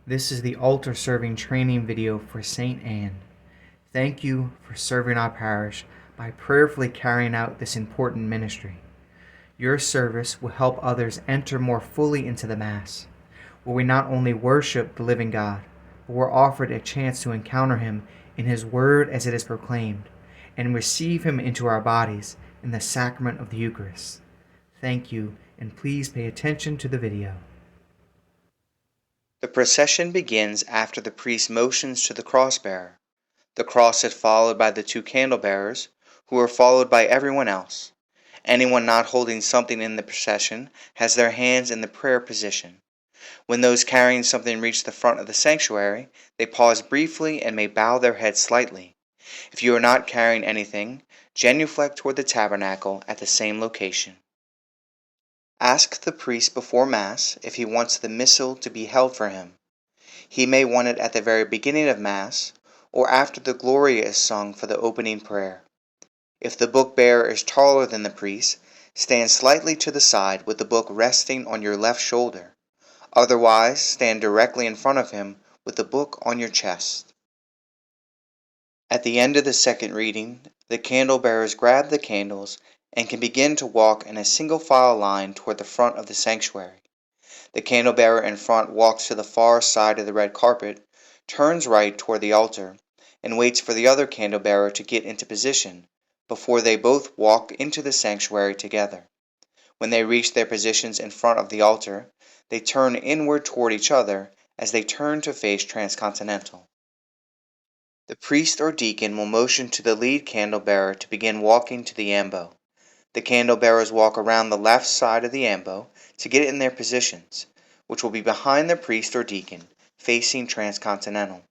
This is the altar serving training video for St. Anne. Thank you for serving our parish by prayerfully carrying out this important ministry. Your service will help others enter more fully into the Mass, where we not only worship the living God, but we're offered a chance to encounter Him in His Word as it is proclaimed, and receive Him into our bodies in the sacrament of the Eucharist. Thank you, and please pay attention to the video. The procession begins after the priest motions to the cross-bearer. The cross is followed by the two candle-bearers, who are followed by everyone else. Anyone not holding something in the procession has their hands in the prayer position. When those carrying something reach the front of the sanctuary, they pause briefly and may bow their heads slightly. If you are not carrying anything, genuflect toward the tabernacle at the same location. Ask the priest before Mass if he wants the missal to be held for him. He may want it at the very beginning of Mass, or after the Gloria is sung for the opening prayer. If the book bearer is taller than the priest, stand slightly to the side with the book resting on your left shoulder. Otherwise, stand directly in front of him with the book on your chest. At the end of the second reading, the candle bearers grab the candles and can begin to walk in a single file line toward the front of the sanctuary. The candle bearer in front walks to the far side of the red carpet, turns right toward the altar, and waits for the other candle bearer to get into position before they both walk into the sanctuary together. When they reach their positions in front of the altar, they turn inward toward each other as they turn to face transcontinental. The priest or deacon will motion to the lead candle bearer to begin walking to the ambo. The candle bearers walk around the left side of the ambo to get in their positions, which will be behind the priest or deacon, facing transcontinental.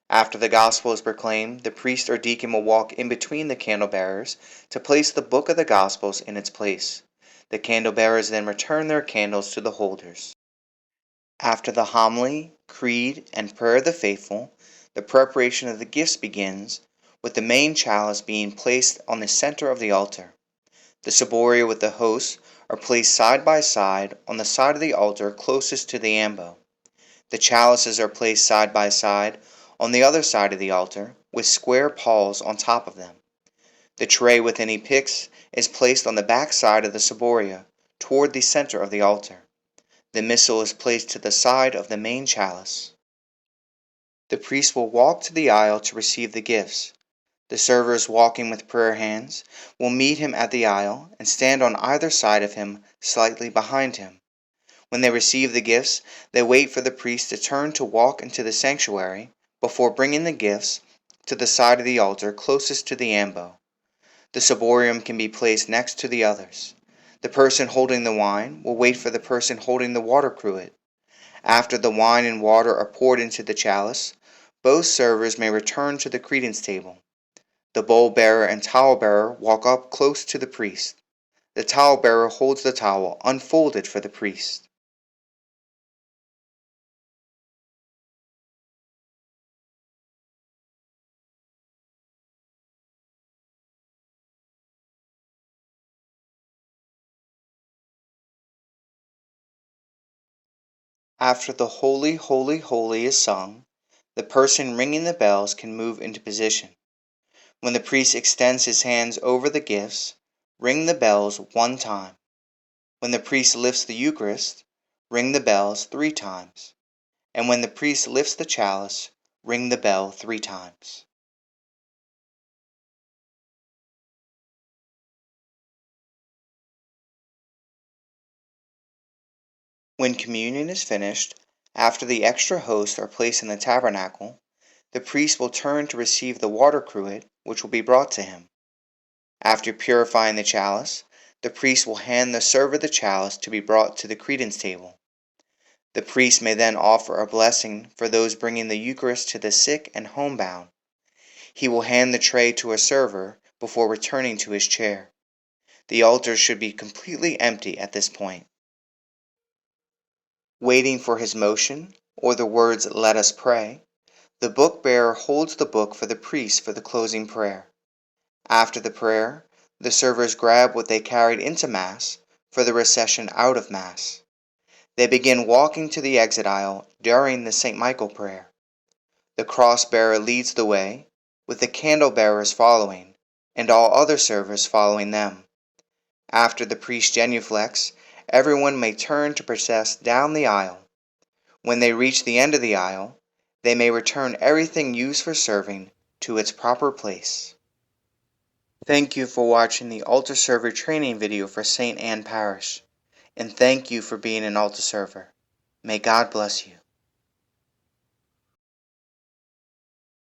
After the gospel is proclaimed, the priest or deacon will walk in between the candle bearers to place the book of the gospels in its place. The candle bearers then return their candles to the holders. After the homily, creed, and prayer of the faithful, the preparation of the gifts begins, with the main chalice being placed on the center of the altar. The ciboria with the hosts are placed side by side on the side of the altar closest to the ambo. The chalices are placed side by side on the other side of the altar, with square palls on top of them. The tray with any pyx is placed on the back side of the ciboria, toward the center of the altar. The missal is placed to the side of the main chalice. The priest will walk to the aisle to receive the gifts. The servers walking with prayer hands will meet him at the aisle and stand on either side of him, slightly behind him. When they receive the gifts, they wait for the priest to turn to walk into the sanctuary before bringing the gifts to the side of the altar closest to the ambo. The ciborium can be placed next to the others. The person holding the wine will wait for the person holding the water cruet. After the wine and water are poured into the chalice, both servers may return to the credence table. The bowl bearer and towel bearer walk up close to the priest. The towel bearer holds the towel unfolded for the priest. After the Holy, Holy, Holy is sung, the person ringing the bells can move into position. When the priest extends his hands over the gifts, ring the bells one time. When the priest lifts the Eucharist, ring the bells 3 times. And when the priest lifts the chalice, ring the bell 3 times. When communion is finished, after the extra hosts are placed in the tabernacle, the priest will turn to receive the water cruet which will be brought to him. After purifying the chalice, the priest will hand the server the chalice to be brought to the credence table. The priest may then offer a blessing for those bringing the Eucharist to the sick and homebound. He will hand the tray to a server before returning to his chair. The altar should be completely empty at this point. Waiting for his motion, or the words "Let us pray," the book bearer holds the book for the priest for the closing prayer. After the prayer, the servers grab what they carried into Mass for the recession out of Mass. They begin walking to the exit aisle during the St. Michael prayer. The cross-bearer leads the way, with the candle-bearers following, and all other servers following them. After the priest genuflects, everyone may turn to process down the aisle. When they reach the end of the aisle, they may return everything used for serving to its proper place. Thank you for watching the altar server training video for St. Anne Parish, and thank you for being an altar server. May God bless you.